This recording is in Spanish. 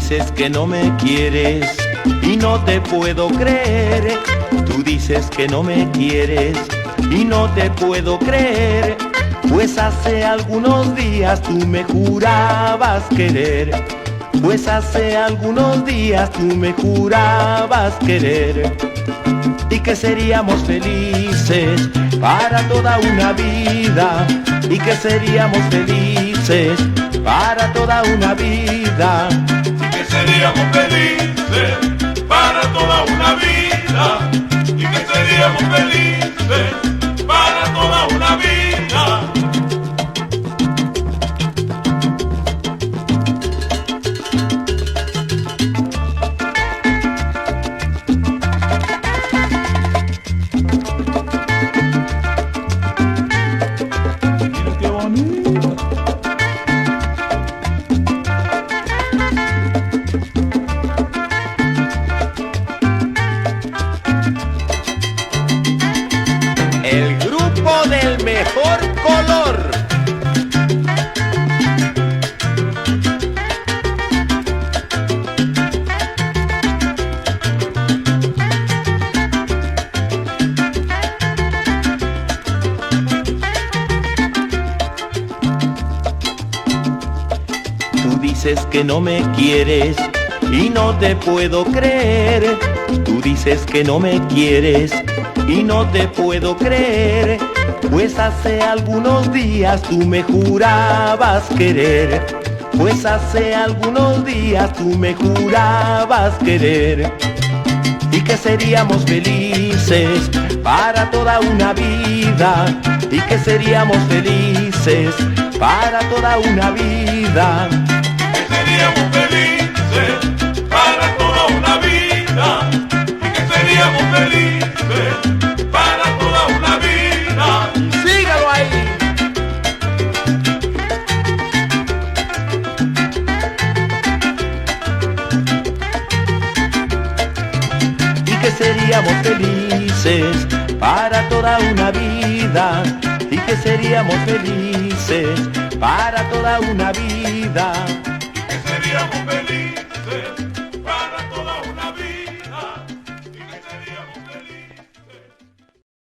dices que no me quieres y no te puedo creer. Tú dices que no me quieres y no te puedo creer. Pues hace algunos días tú me jurabas querer. Pues hace algunos días tú me jurabas querer. Y que seríamos felices para toda una vida. Y que seríamos felices para toda una vida. Y que seríamos felices para toda una vida. Y que seríamos felices para toda una vida. Mira qué bonito. El grupo del mejor color. Tú dices que no me quieres y no te puedo creer. Tú dices que no me quieres y no te puedo creer. Pues hace algunos días tú me jurabas querer. Pues hace algunos días tú me jurabas querer. Y que seríamos felices para toda una vida. Y que seríamos felices para toda una vida. Que seríamos felices para toda una vida. Y que seríamos felices para toda una vida. Sígalo ahí. Y que seríamos felices para toda una vida. Y que seríamos felices para toda una vida. Y que seríamos felices